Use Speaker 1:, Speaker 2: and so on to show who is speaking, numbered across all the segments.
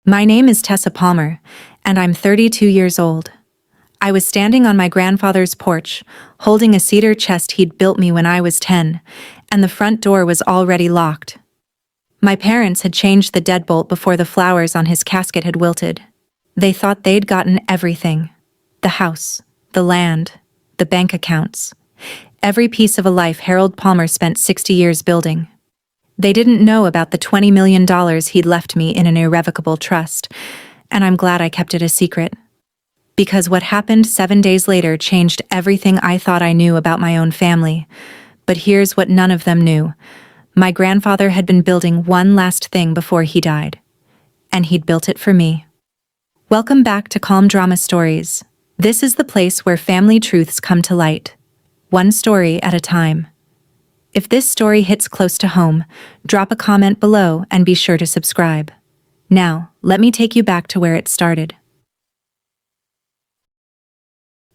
Speaker 1: My name is Tessa Palmer, and I'm 32 years old. I was standing on my grandfather's porch, holding a cedar chest he'd built me when I was 10, and the front door was already locked. My parents had changed the deadbolt before the flowers on his casket had wilted. They thought they'd gotten everything. The house, the land, the bank accounts. Every piece of a life Harold Palmer spent 60 years building. They didn't know about the $20 million he'd left me in an irrevocable trust, and I'm glad I kept it a secret. Because what happened 7 days later changed everything I thought I knew about my own family. But here's what none of them knew. My grandfather had been building one last thing before he died. And he'd built it for me. Welcome back to Calm Drama Stories. This is the place where family truths come to light. One story at a time. If this story hits close to home, drop a comment below and be sure to subscribe. Now, let me take you back to where it started.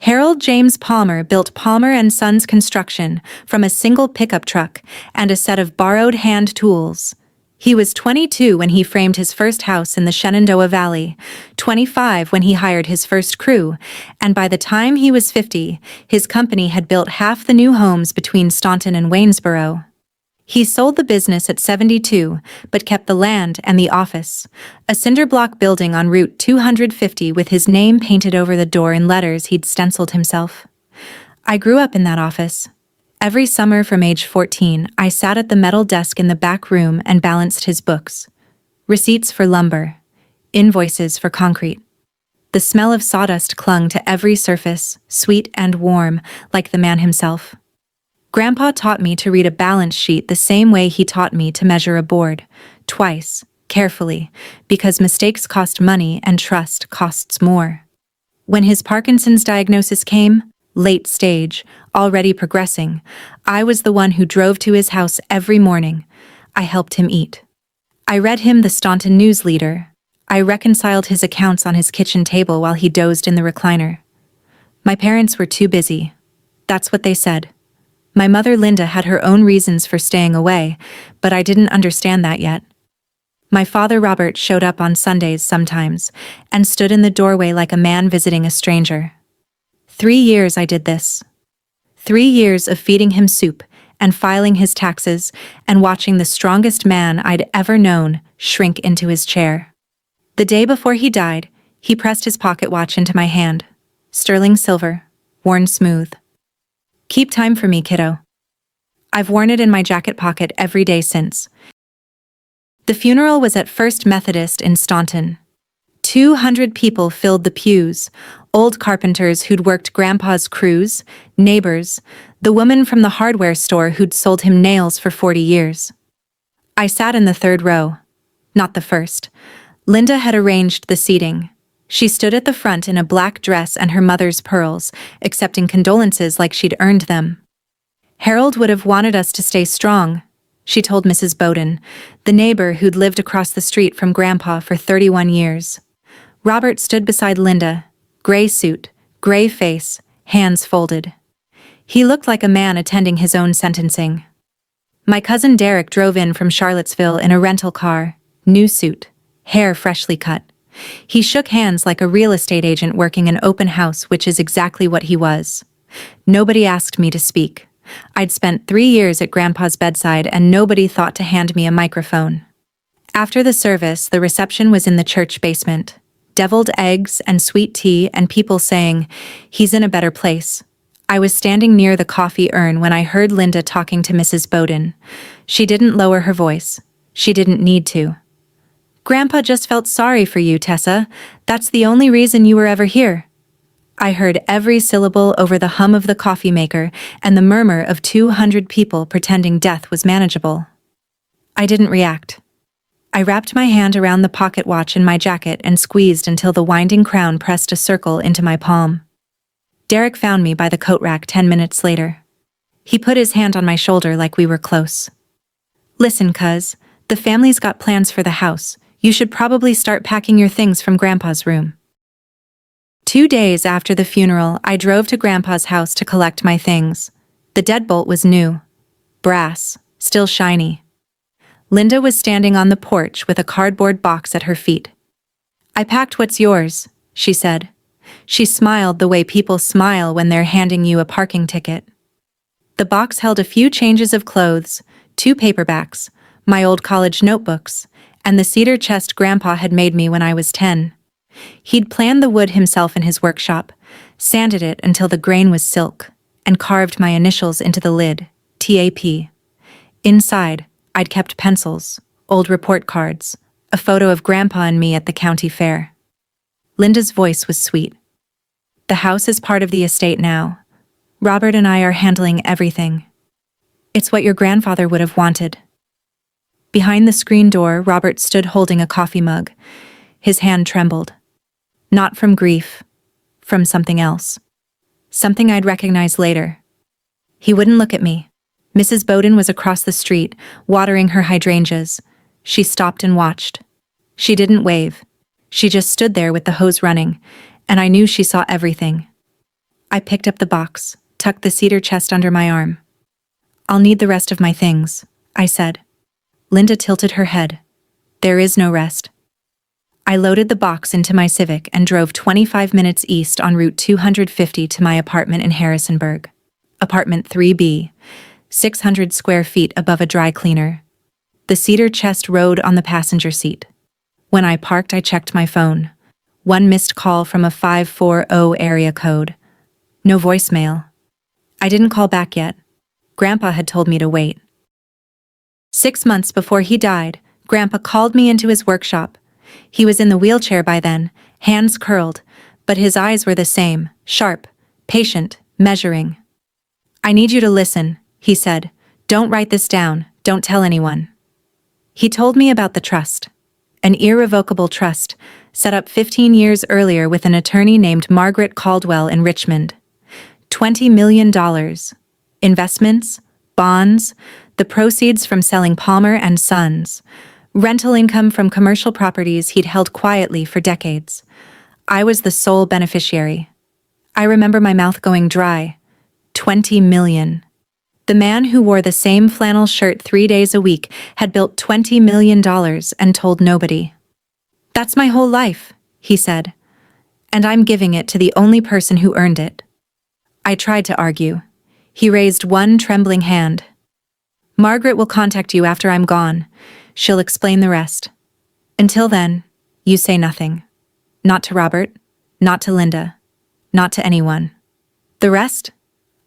Speaker 1: Harold James Palmer built Palmer & Sons Construction from a single pickup truck and a set of borrowed hand tools. He was 22 when he framed his first house in the Shenandoah Valley, 25 when he hired his first crew, and by the time he was 50, his company had built half the new homes between Staunton and Waynesboro. He sold the business at 72, but kept the land and the office, a cinder-block building on Route 250 with his name painted over the door in letters he'd stenciled himself. I grew up in that office. Every summer from age 14, I sat at the metal desk in the back room and balanced his books. Receipts for lumber. Invoices for concrete. The smell of sawdust clung to every surface, sweet and warm, like the man himself. Grandpa taught me to read a balance sheet the same way he taught me to measure a board, twice, carefully, because mistakes cost money and trust costs more. When his Parkinson's diagnosis came, late stage, already progressing, I was the one who drove to his house every morning. I helped him eat. I read him the Staunton News Leader. I reconciled his accounts on his kitchen table while he dozed in the recliner. My parents were too busy. That's what they said. My mother Linda had her own reasons for staying away, but I didn't understand that yet. My father Robert showed up on Sundays sometimes, and stood in the doorway like a man visiting a stranger. 3 years I did this. 3 years of feeding him soup, and filing his taxes, and watching the strongest man I'd ever known shrink into his chair. The day before he died, he pressed his pocket watch into my hand. Sterling silver, worn smooth. Keep time for me, kiddo. I've worn it in my jacket pocket every day since. The funeral was at First Methodist in Staunton. 200 people filled the pews, old carpenters who'd worked Grandpa's crews, neighbors, the woman from the hardware store who'd sold him nails for 40 years. I sat in the third row, not the first. Linda had arranged the seating. She stood at the front in a black dress and her mother's pearls, accepting condolences like she'd earned them. Harold would have wanted us to stay strong, she told Mrs. Bowden, the neighbor who'd lived across the street from Grandpa for 31 years. Robert stood beside Linda, gray suit, gray face, hands folded. He looked like a man attending his own sentencing. My cousin Derek drove in from Charlottesville in a rental car, new suit, hair freshly cut. He shook hands like a real estate agent working an open house, which is exactly what he was. Nobody asked me to speak. I'd spent 3 years at Grandpa's bedside and nobody thought to hand me a microphone. After the service, the reception was in the church basement. Deviled eggs and sweet tea and people saying, "He's in a better place." I was standing near the coffee urn when I heard Linda talking to Mrs. Bowden. She didn't lower her voice. She didn't need to. "Grandpa just felt sorry for you, Tessa. That's the only reason you were ever here." I heard every syllable over the hum of the coffee maker and the murmur of 200 people pretending death was manageable. I didn't react. I wrapped my hand around the pocket watch in my jacket and squeezed until the winding crown pressed a circle into my palm. Derek found me by the coat rack 10 minutes later. He put his hand on my shoulder like we were close. "Listen, cuz, the family's got plans for the house. You should probably start packing your things from Grandpa's room." 2 days after the funeral, I drove to Grandpa's house to collect my things. The deadbolt was new. Brass, still shiny. Linda was standing on the porch with a cardboard box at her feet. I packed what's yours, she said. She smiled the way people smile when they're handing you a parking ticket. The box held a few changes of clothes, 2 paperbacks, my old college notebooks, and the cedar chest Grandpa had made me when I was 10. He'd planned the wood himself in his workshop, sanded it until the grain was silk, and carved my initials into the lid, TAP. Inside, I'd kept pencils, old report cards, a photo of Grandpa and me at the county fair. Linda's voice was sweet. The house is part of the estate now. Robert and I are handling everything. It's what your grandfather would have wanted. Behind the screen door, Robert stood holding a coffee mug. His hand trembled. Not from grief, from something else. Something I'd recognize later. He wouldn't look at me. Mrs. Bowden was across the street, watering her hydrangeas. She stopped and watched. She didn't wave. She just stood there with the hose running, and I knew she saw everything. I picked up the box, tucked the cedar chest under my arm. I'll need the rest of my things, I said. Linda tilted her head. There is no rest. I loaded the box into my Civic and drove 25 minutes east on Route 250 to my apartment in Harrisonburg. Apartment 3B, 600 square feet above a dry cleaner. The cedar chest rode on the passenger seat. When I parked, I checked my phone. 1 missed call from a 540 area code. No voicemail. I didn't call back yet. Grandpa had told me to wait. 6 months before he died, Grandpa called me into his workshop. He was in the wheelchair by then, hands curled, but his eyes were the same, sharp, patient, measuring. I need you to listen, he said. Don't write this down, don't tell anyone. He told me about the trust. An irrevocable trust, set up 15 years earlier with an attorney named Margaret Caldwell in Richmond. $20 million. Investments, bonds, the proceeds from selling Palmer and Sons, rental income from commercial properties he'd held quietly for decades. I was the sole beneficiary. I remember my mouth going dry. 20 million. The man who wore the same flannel shirt 3 days a week had built $20 million and told nobody. That's my whole life, he said. And I'm giving it to the only person who earned it. I tried to argue. He raised one trembling hand. Margaret will contact you after I'm gone. She'll explain the rest. Until then, you say nothing. Not to Robert, not to Linda, not to anyone. The rest?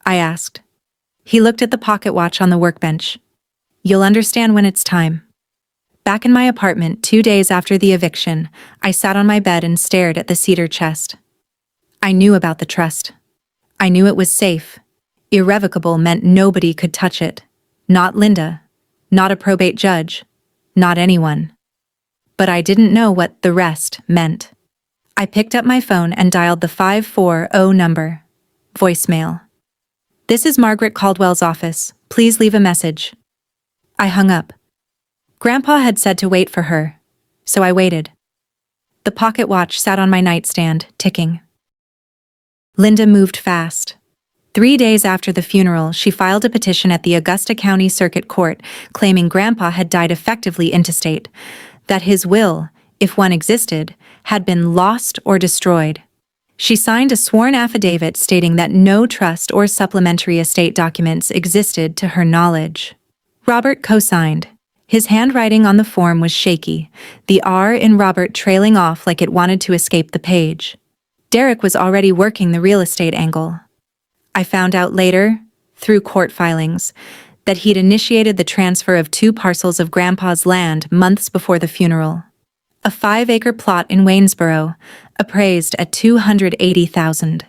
Speaker 1: I asked. He looked at the pocket watch on the workbench. You'll understand when it's time. Back in my apartment 2 days after the eviction, I sat on my bed and stared at the cedar chest. I knew about the trust. I knew it was safe. Irrevocable meant nobody could touch it. Not Linda. Not a probate judge. Not anyone. But I didn't know what the rest meant. I picked up my phone and dialed the 540 number. Voicemail. This is Margaret Caldwell's office. Please leave a message. I hung up. Grandpa had said to wait for her, so I waited. The pocket watch sat on my nightstand, ticking. Linda moved fast. 3 days after the funeral, she filed a petition at the Augusta County Circuit Court claiming Grandpa had died effectively intestate, that his will, if one existed, had been lost or destroyed. She signed a sworn affidavit stating that no trust or supplementary estate documents existed to her knowledge. Robert co-signed. His handwriting on the form was shaky, the R in Robert trailing off like it wanted to escape the page. Derek was already working the real estate angle. I found out later, through court filings, that he'd initiated the transfer of 2 parcels of Grandpa's land months before the funeral. A 5-acre plot in Waynesboro, appraised at $280,000.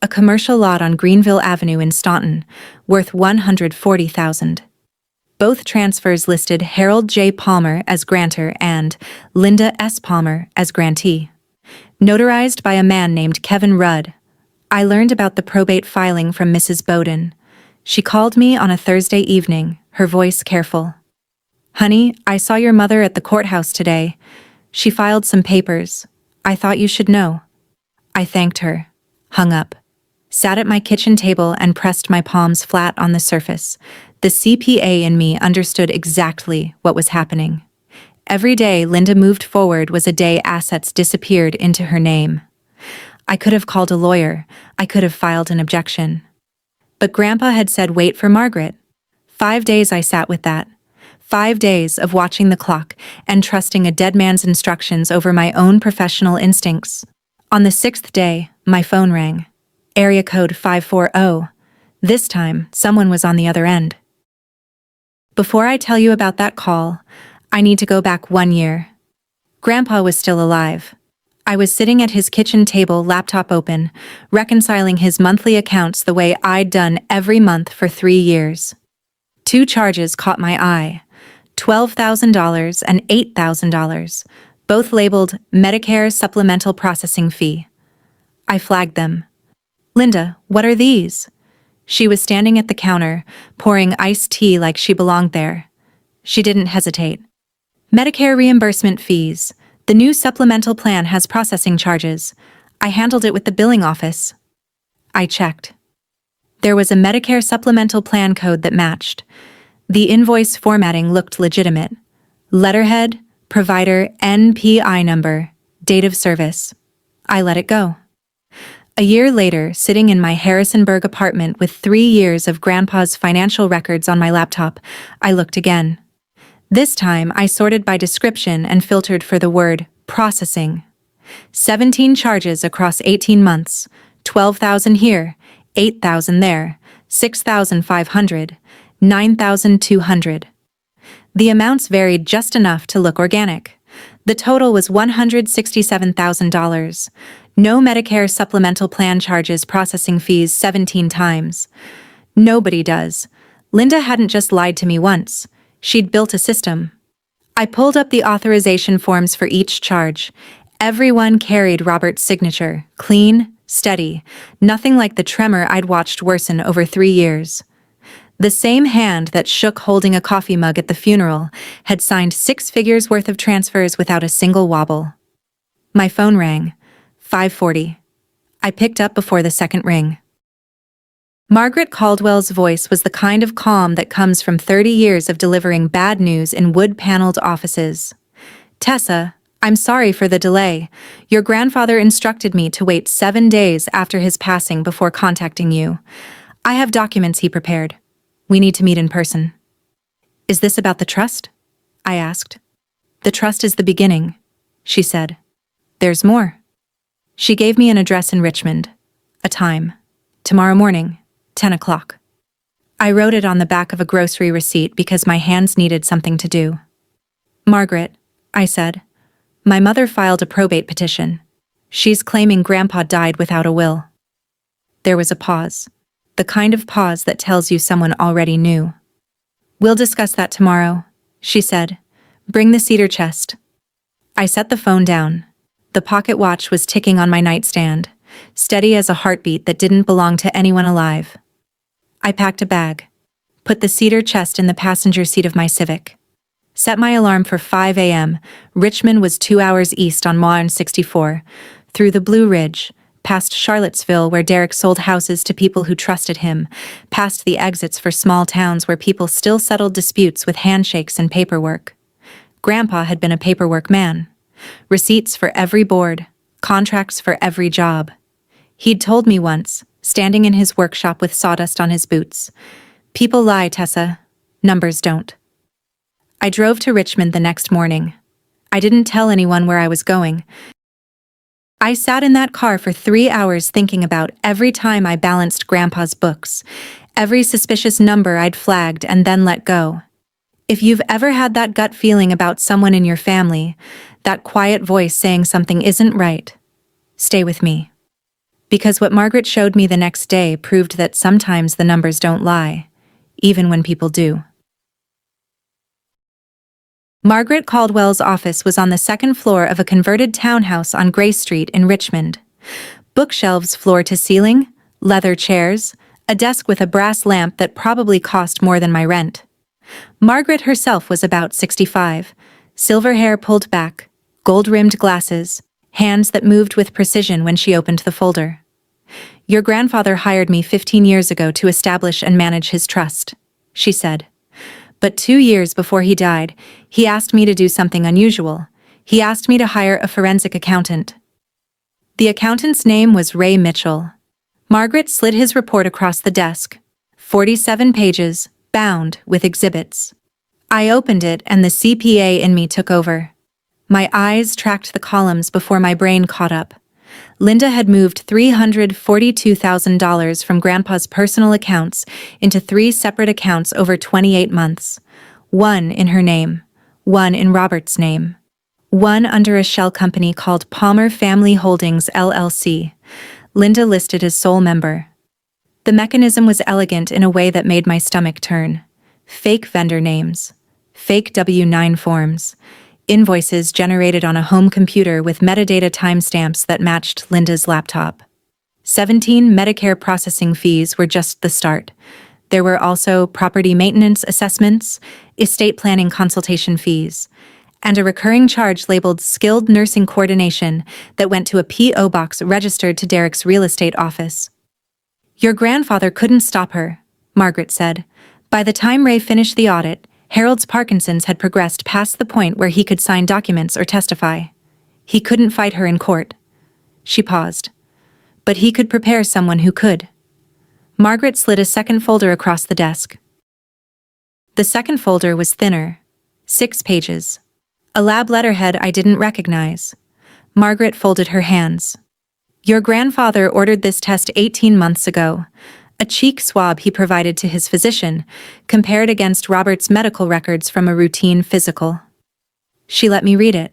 Speaker 1: A commercial lot on Greenville Avenue in Staunton, worth $140,000. Both transfers listed Harold J. Palmer as grantor and Linda S. Palmer as grantee. Notarized by a man named Kevin Rudd. I learned about the probate filing from Mrs. Bowden. She called me on a Thursday evening, her voice careful. Honey, I saw your mother at the courthouse today. She filed some papers. I thought you should know. I thanked her, hung up, sat at my kitchen table and pressed my palms flat on the surface. The CPA in me understood exactly what was happening. Every day Linda moved forward was a day assets disappeared into her name. I could have called a lawyer. I could have filed an objection. But Grandpa had said wait for Margaret. 5 days I sat with that. 5 days of watching the clock and trusting a dead man's instructions over my own professional instincts. On the 6th day, my phone rang. Area code 540. This time, someone was on the other end. Before I tell you about that call, I need to go back 1 year. Grandpa was still alive. I was sitting at his kitchen table, laptop open, reconciling his monthly accounts the way I'd done every month for 3 years. 2 charges caught my eye, $12,000 and $8,000, both labeled Medicare Supplemental Processing Fee. I flagged them. Linda, what are these? She was standing at the counter, pouring iced tea like she belonged there. She didn't hesitate. Medicare reimbursement fees. The new supplemental plan has processing charges. I handled it with the billing office. I checked. There was a Medicare supplemental plan code that matched. The invoice formatting looked legitimate. Letterhead, provider, NPI number, date of service. I let it go. A year later, sitting in my Harrisonburg apartment with 3 years of Grandpa's financial records on my laptop, I looked again. This time, I sorted by description and filtered for the word processing. 17 charges across 18 months, 12,000 here, 8,000 there, 6,500, 9,200. The amounts varied just enough to look organic. The total was $167,000. No Medicare supplemental plan charges processing fees 17 times. Nobody does. Linda hadn't just lied to me once. She'd built a system. I pulled up the authorization forms for each charge. Everyone carried Robert's signature, clean, steady, nothing like the tremor I'd watched worsen over 3 years. The same hand that shook holding a coffee mug at the funeral had signed 6 figures worth of transfers without a single wobble. My phone rang. 5:40. I picked up before the second ring. Margaret Caldwell's voice was the kind of calm that comes from 30 years of delivering bad news in wood-paneled offices. Tessa, I'm sorry for the delay. Your grandfather instructed me to wait 7 days after his passing before contacting you. I have documents he prepared. We need to meet in person. Is this about the trust? I asked. The trust is the beginning, she said. There's more. She gave me an address in Richmond. A time. Tomorrow morning, 10 o'clock. I wrote it on the back of a grocery receipt because my hands needed something to do. Margaret, I said, my mother filed a probate petition. She's claiming Grandpa died without a will. There was a pause. The kind of pause that tells you someone already knew. We'll discuss that tomorrow, she said. Bring the cedar chest. I set the phone down. The pocket watch was ticking on my nightstand, steady as a heartbeat that didn't belong to anyone alive. I packed a bag, put the cedar chest in the passenger seat of my Civic. Set my alarm for 5 a.m. Richmond was 2 hours east on Moine 64, through the Blue Ridge, past Charlottesville where Derek sold houses to people who trusted him, past the exits for small towns where people still settled disputes with handshakes and paperwork. Grandpa had been a paperwork man. Receipts for every board, contracts for every job. He'd told me once, standing in his workshop with sawdust on his boots, people lie, Tessa. Numbers don't. I drove to Richmond the next morning. I didn't tell anyone where I was going. I sat in that car for 3 hours thinking about every time I balanced Grandpa's books, every suspicious number I'd flagged and then let go. If you've ever had that gut feeling about someone in your family, that quiet voice saying something isn't right, stay with me. Because what Margaret showed me the next day proved that sometimes the numbers don't lie, even when people do. Margaret Caldwell's office was on the 2nd floor of a converted townhouse on Gray Street in Richmond. Bookshelves floor to ceiling, leather chairs, a desk with a brass lamp that probably cost more than my rent. Margaret herself was about 65, silver hair pulled back, gold-rimmed glasses, hands that moved with precision when she opened the folder. Your grandfather hired me 15 years ago to establish and manage his trust, she said. But 2 years before he died, he asked me to do something unusual. He asked me to hire a forensic accountant. The accountant's name was Ray Mitchell. Margaret slid his report across the desk. 47 pages, bound with exhibits. I opened it and the CPA in me took over. My eyes tracked the columns before my brain caught up. Linda had moved $342,000 from Grandpa's personal accounts into 3 separate accounts over 28 months. One in her name, one in Robert's name, one under a shell company called Palmer Family Holdings LLC. Linda listed as sole member. The mechanism was elegant in a way that made my stomach turn. Fake vendor names, fake W-9 forms, invoices generated on a home computer with metadata timestamps that matched Linda's laptop. 17 Medicare processing fees were just the start. There were also property maintenance assessments, estate planning consultation fees, and a recurring charge labeled skilled nursing coordination that went to a P.O. box registered to Derek's real estate office. Your grandfather couldn't stop her, Margaret said. By the time Ray finished the audit, Harold's Parkinson's had progressed past the point where he could sign documents or testify. He couldn't fight her in court. She paused. But he could prepare someone who could. Margaret slid a second folder across the desk. The second folder was thinner. 6 pages. A lab letterhead I didn't recognize. Margaret folded her hands. Your grandfather ordered this test 18 months ago. A cheek swab he provided to his physician, compared against Robert's medical records from a routine physical. She let me read it.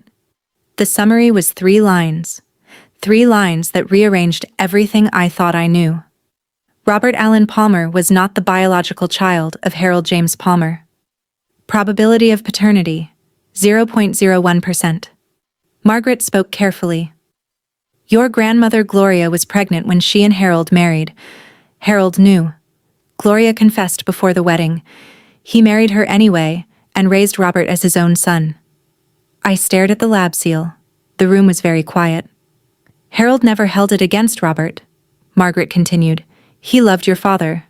Speaker 1: The summary was 3 lines. 3 lines that rearranged everything I thought I knew. Robert Allen Palmer was not the biological child of Harold James Palmer. Probability of paternity, 0.01%. Margaret spoke carefully. Your grandmother Gloria was pregnant when she and Harold married. Harold knew. Gloria confessed before the wedding. He married her anyway and raised Robert as his own son. I stared at the lab seal. The room was very quiet. Harold never held it against Robert, Margaret continued. He loved your father.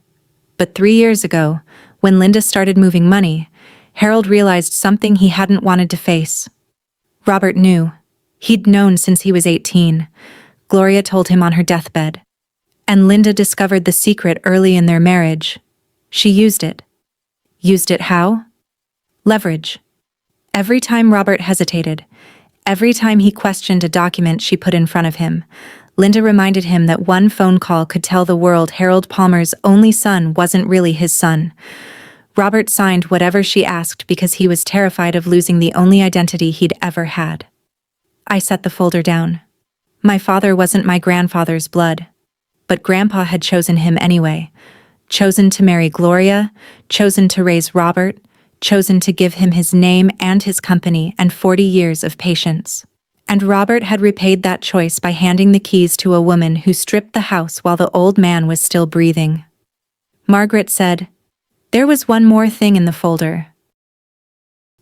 Speaker 1: But 3 years ago, when Linda started moving money, Harold realized something he hadn't wanted to face. Robert knew. He'd known since he was 18. Gloria told him on her deathbed. And Linda discovered the secret early in their marriage. She used it. Used it how? Leverage. Every time Robert hesitated, every time he questioned a document she put in front of him, Linda reminded him that one phone call could tell the world Harold Palmer's only son wasn't really his son. Robert signed whatever she asked because he was terrified of losing the only identity he'd ever had. I set the folder down. My father wasn't my grandfather's blood. But Grandpa had chosen him anyway. Chosen to marry Gloria, chosen to raise Robert, chosen to give him his name and his company and 40 years of patience. And Robert had repaid that choice by handing the keys to a woman who stripped the house while the old man was still breathing. Margaret said, There was one more thing in the folder.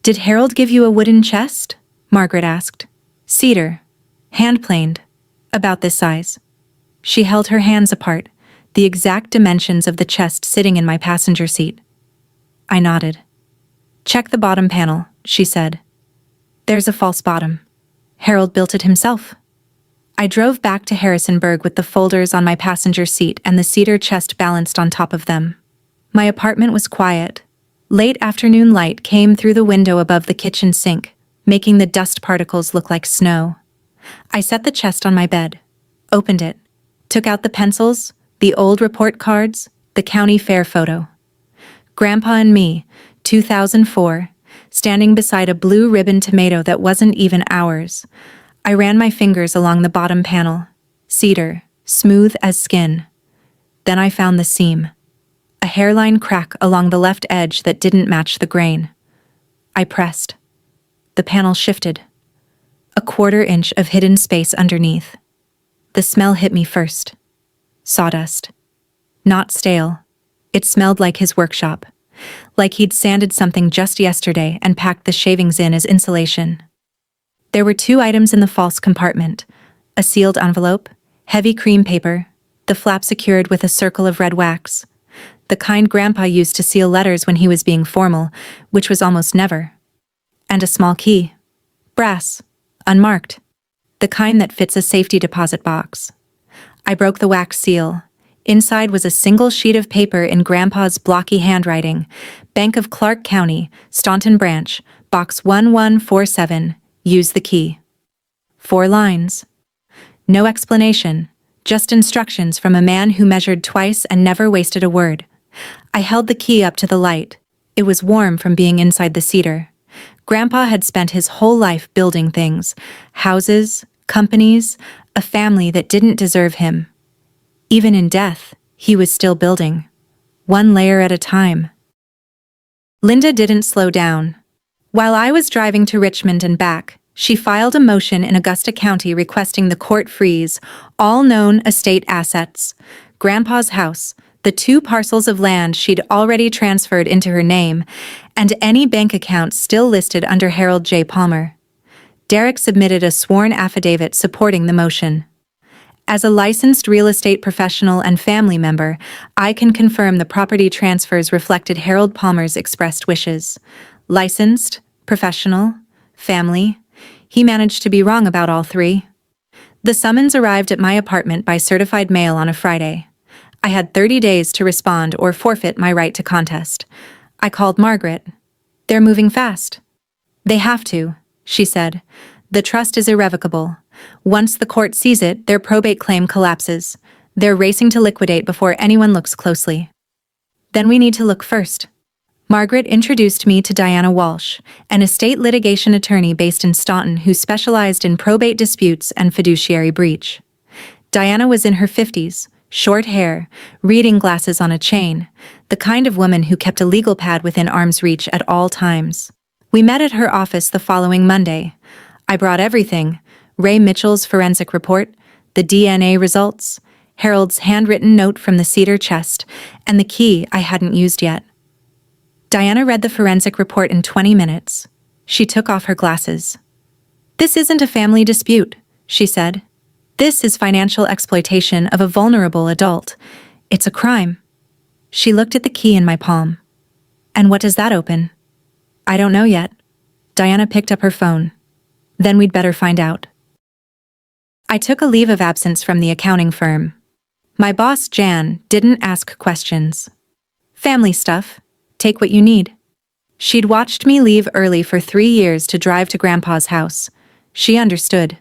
Speaker 1: Did Harold give you a wooden chest? Margaret asked. Cedar. Hand-planed. About this size. She held her hands apart, the exact dimensions of the chest sitting in my passenger seat. I nodded. Check the bottom panel, she said. There's a false bottom. Harold built it himself. I drove back to Harrisonburg with the folders on my passenger seat and the cedar chest balanced on top of them. My apartment was quiet. Late afternoon light came through the window above the kitchen sink, making the dust particles look like snow. I set the chest on my bed, opened it, took out the pencils, the old report cards, the county fair photo. Grandpa and me, 2004, standing beside a blue ribbon tomato that wasn't even ours. I ran my fingers along the bottom panel. Cedar, smooth as skin. Then I found the seam. A hairline crack along the left edge that didn't match the grain. I pressed. The panel shifted. A 1/4 inch of hidden space underneath. The smell hit me first. Sawdust. Not stale. It smelled like his workshop. Like he'd sanded something just yesterday and packed the shavings in as insulation. There were 2 items in the false compartment. A sealed envelope, heavy cream paper, the flap secured with a circle of red wax. the kind Grandpa used to seal letters when he was being formal, which was almost never. And a small key. Brass. Unmarked. The kind that fits a safety deposit box. I broke the wax seal. Inside was a single sheet of paper in Grandpa's blocky handwriting. Bank of Clark County, Staunton Branch, Box 1147, use the key. 4 lines. No explanation, just instructions from a man who measured twice and never wasted a word. I held the key up to the light. It was warm from being inside the cedar. Grandpa had spent his whole life building things, houses, companies, a family that didn't deserve him. Even in death, he was still building, one layer at a time. Linda didn't slow down. While I was driving to Richmond and back, she filed a motion in Augusta County requesting the court freeze all known estate assets, Grandpa's house, the 2 parcels of land she'd already transferred into her name, and any bank accounts still listed under Harold J. Palmer. Derek submitted a sworn affidavit supporting the motion. As a licensed real estate professional and family member, I can confirm the property transfers reflected Harold Palmer's expressed wishes. Licensed, professional, family. He managed to be wrong about all 3. The summons arrived at my apartment by certified mail on a Friday. I had 30 days to respond or forfeit my right to contest. I called Margaret. They're moving fast. They have to, she said. The trust is irrevocable. Once the court sees it, their probate claim collapses. They're racing to liquidate before anyone looks closely. Then we need to look first. Margaret introduced me to Diana Walsh, an estate litigation attorney based in Staunton who specialized in probate disputes and fiduciary breach. Diana was in her 50s, short hair, reading glasses on a chain, the kind of woman who kept a legal pad within arm's reach at all times. We met at her office the following Monday. I brought everything: Ray Mitchell's forensic report, the DNA results, Harold's handwritten note from the cedar chest, and the key I hadn't used yet. Diana read the forensic report in 20 minutes. She took off her glasses. "This isn't a family dispute," she said. "This is financial exploitation of a vulnerable adult. It's a crime." She looked at the key in my palm. "And what does that open?" "I don't know yet." Diana picked up her phone. "Then we'd better find out." I took a leave of absence from the accounting firm. My boss, Jan, didn't ask questions. "Family stuff. Take what you need." She'd watched me leave early for 3 years to drive to Grandpa's house. She understood.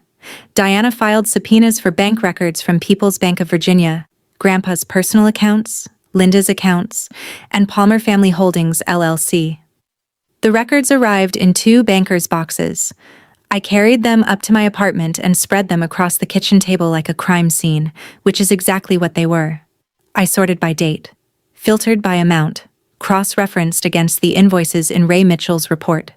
Speaker 1: Diana filed subpoenas for bank records from People's Bank of Virginia, Grandpa's personal accounts, Linda's accounts, and Palmer Family Holdings, LLC. The records arrived in 2 bankers' boxes. I carried them up to my apartment and spread them across the kitchen table like a crime scene, which is exactly what they were. I sorted by date, filtered by amount, cross-referenced against the invoices in Ray Mitchell's report.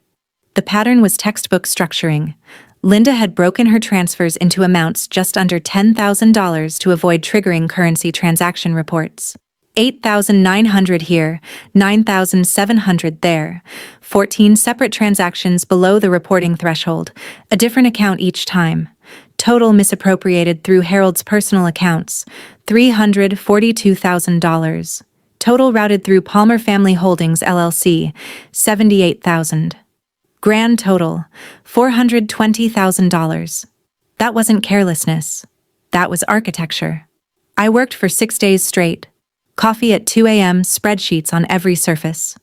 Speaker 1: The pattern was textbook structuring. Linda had broken her transfers into amounts just under $10,000 to avoid triggering currency transaction reports. $8,900 here, $9,700 there, 14 separate transactions below the reporting threshold, a different account each time. Total misappropriated through Harold's personal accounts, $342,000. Total routed through Palmer Family Holdings, LLC, $78,000. Grand total, $420,000. That wasn't carelessness. That was architecture. I worked for 6 days straight. Coffee at 2 a.m., spreadsheets on every surface.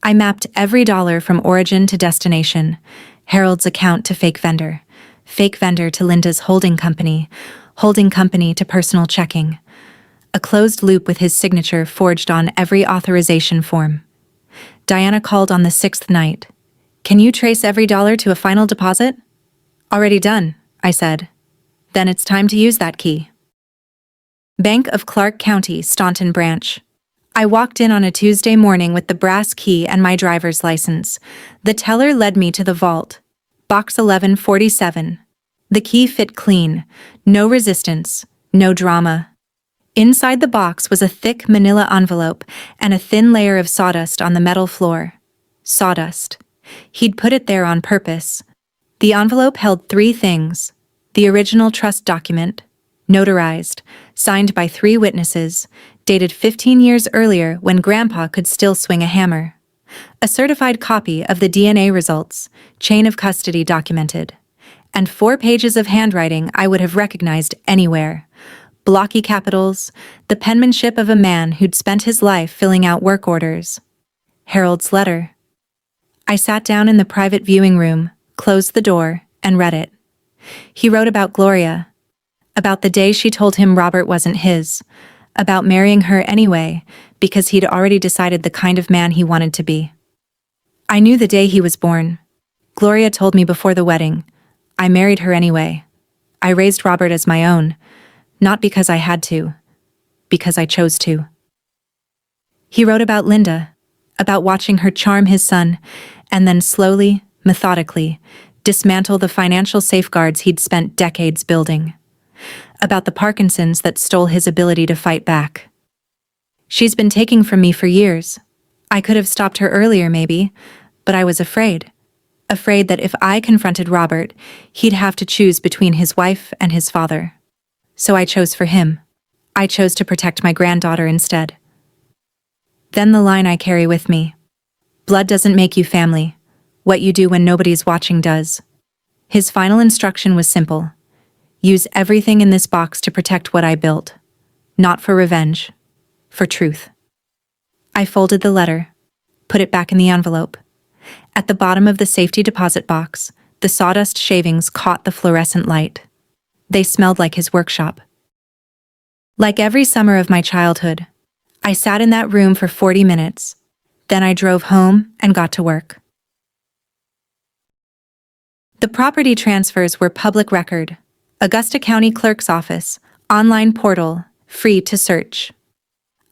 Speaker 1: I mapped every dollar from origin to destination, Harold's account to fake vendor to Linda's holding company to personal checking. A closed loop with his signature forged on every authorization form. Diana called on the 6th night. "Can you trace every dollar to a final deposit?" "Already done," I said. "Then it's time to use that key." Bank of Clark County, Staunton Branch. I walked in on a Tuesday morning with the brass key and my driver's license. The teller led me to the vault. Box 1147. The key fit clean. No resistance. No drama. Inside the box was a thick manila envelope and a thin layer of sawdust on the metal floor. Sawdust. He'd put it there on purpose. The envelope held 3 things: the original trust document, notarized, signed by 3 witnesses, dated 15 years earlier when Grandpa could still swing a hammer. A certified copy of the DNA results, chain of custody documented. And 4 pages of handwriting I would have recognized anywhere. Blocky capitals, the penmanship of a man who'd spent his life filling out work orders. Harold's letter. I sat down in the private viewing room, closed the door, and read it. He wrote about Gloria. About the day she told him Robert wasn't his. About marrying her anyway, because he'd already decided the kind of man he wanted to be. I knew the day he was born. Gloria told me before the wedding. I married her anyway. I raised Robert as my own, not because I had to, because I chose to. He wrote about Linda, about watching her charm his son, and then slowly, methodically, dismantle the financial safeguards he'd spent decades building. About the Parkinson's that stole his ability to fight back. She's been taking from me for years. I could have stopped her earlier maybe, but I was afraid. Afraid that if I confronted Robert, he'd have to choose between his wife and his father. So I chose for him. I chose to protect my granddaughter instead. Then the line I carry with me. Blood doesn't make you family. What you do when nobody's watching does. His final instruction was simple. Use everything in this box to protect what I built. Not for revenge. For truth. I folded the letter. Put it back in the envelope. At the bottom of the safety deposit box, the sawdust shavings caught the fluorescent light. They smelled like his workshop. Like every summer of my childhood, I sat in that room for 40 minutes. Then I drove home and got to work. The property transfers were public record. Augusta County Clerk's Office, online portal, free to search.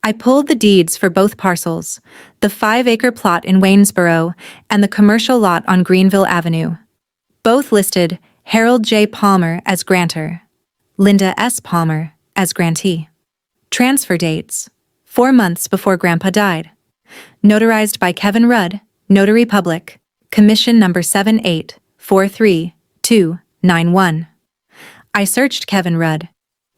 Speaker 1: I pulled the deeds for both parcels, the 5-acre plot in Waynesboro and the commercial lot on Greenville Avenue. Both listed Harold J. Palmer as grantor, Linda S. Palmer as grantee. Transfer dates: 4 months before Grandpa died. Notarized by Kevin Rudd, Notary Public, Commission number 7843291. I searched Kevin Rudd.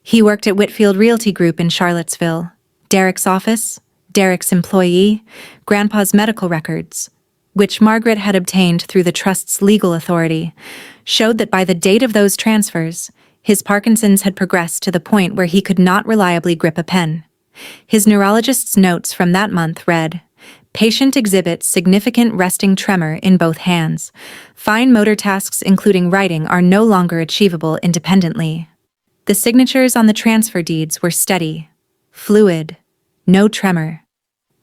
Speaker 1: He worked at Whitfield Realty Group in Charlottesville. Derek's office, Derek's employee, Grandpa's medical records, which Margaret had obtained through the trust's legal authority, showed that by the date of those transfers, his Parkinson's had progressed to the point where he could not reliably grip a pen. His neurologist's notes from that month read, "Patient exhibits significant resting tremor in both hands. Fine motor tasks including writing are no longer achievable independently." The signatures on the transfer deeds were steady, fluid, no tremor.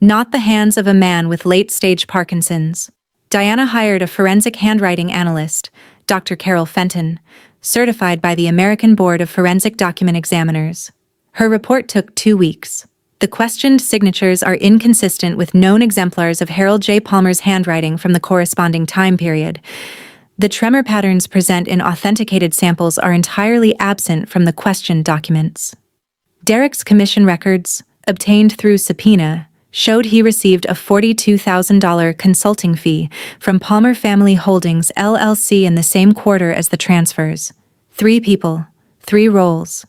Speaker 1: Not the hands of a man with late-stage Parkinson's. Diana hired a forensic handwriting analyst, Dr. Carol Fenton, certified by the American Board of Forensic Document Examiners. Her report took 2 weeks. The questioned signatures are inconsistent with known exemplars of Harold J. Palmer's handwriting from the corresponding time period. The tremor patterns present in authenticated samples are entirely absent from the questioned documents. Derek's commission records, obtained through subpoena, showed he received a $42,000 consulting fee from Palmer Family Holdings LLC in the same quarter as the transfers. 3 people, 3 roles.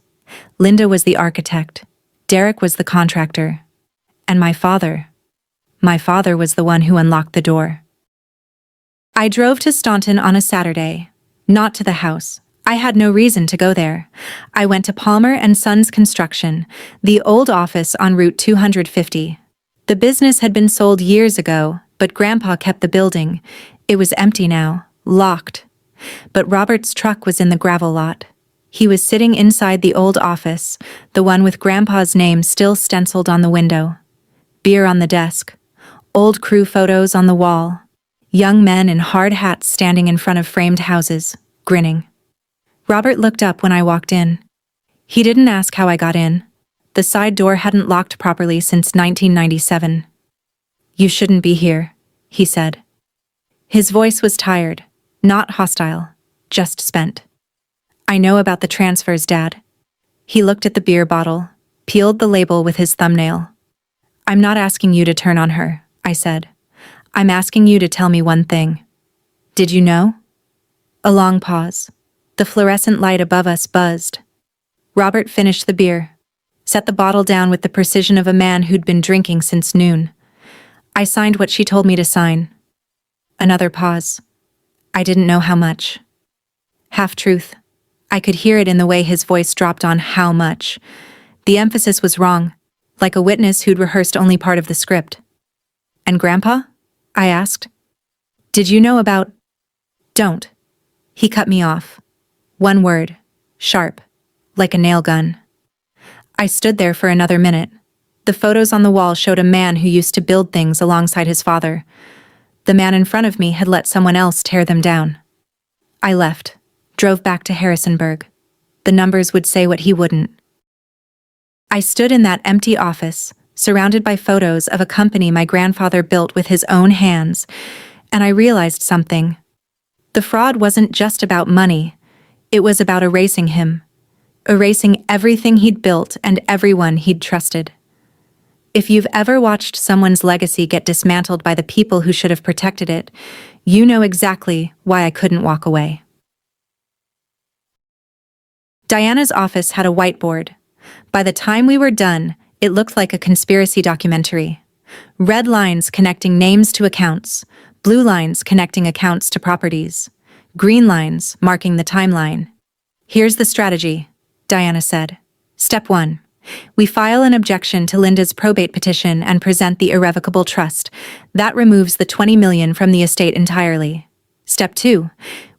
Speaker 1: Linda was the architect. Derek was the contractor. And my father was the one who unlocked the door. I drove to Staunton on a Saturday. Not to the house. I had no reason to go there. I went to Palmer and Sons Construction, the old office on Route 250. The business had been sold years ago, but Grandpa kept the building. It was empty now, locked. But Robert's truck was in the gravel lot. He was sitting inside the old office, the one with Grandpa's name still stenciled on the window. Beer on the desk. Old crew photos on the wall. Young men in hard hats standing in front of framed houses, grinning. Robert looked up when I walked in. He didn't ask how I got in. The side door hadn't locked properly since 1997. "You shouldn't be here," he said. His voice was tired, not hostile, just spent. "I know about the transfers, Dad." He looked at the beer bottle, peeled the label with his thumbnail. "I'm not asking you to turn on her," I said. "I'm asking you to tell me one thing. Did you know?" A long pause. The fluorescent light above us buzzed. Robert finished the beer. set the bottle down with the precision of a man who'd been drinking since noon. I signed what she told me to sign. Another pause. I didn't know how much. Half-truth. I could hear it in the way his voice dropped on how much. The emphasis was wrong, like a witness who'd rehearsed only part of the script. And Grandpa? I asked. Did you know about— Don't. He cut me off. One word. Sharp. Like a nail gun. I stood there for another minute. The photos on the wall showed a man who used to build things alongside his father. The man in front of me had let someone else tear them down. I left. Drove back to Harrisonburg. The numbers would say what he wouldn't. I stood in that empty office, surrounded by photos of a company my grandfather built with his own hands, and I realized something. The fraud wasn't just about money. It was about erasing him. Erasing everything he'd built and everyone he'd trusted. If you've ever watched someone's legacy get dismantled by the people who should have protected it, you know exactly why I couldn't walk away. Diana's office had a whiteboard. By the time we were done, it looked like a conspiracy documentary. Red lines connecting names to accounts, blue lines connecting accounts to properties, green lines marking the timeline. Here's the strategy, Diana said. Step 1. We file an objection to Linda's probate petition and present the irrevocable trust. That removes the $20 million from the estate entirely. Step 2.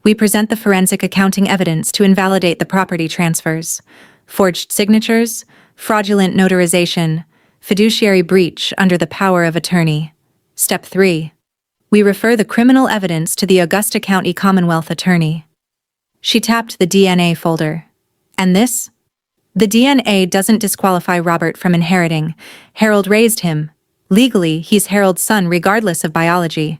Speaker 1: We present the forensic accounting evidence to invalidate the property transfers. Forged signatures, fraudulent notarization, fiduciary breach under the power of attorney. Step 3. We refer the criminal evidence to the Augusta County Commonwealth Attorney. She tapped the DNA folder. And this? The DNA doesn't disqualify Robert from inheriting. Harold raised him. Legally, he's Harold's son regardless of biology.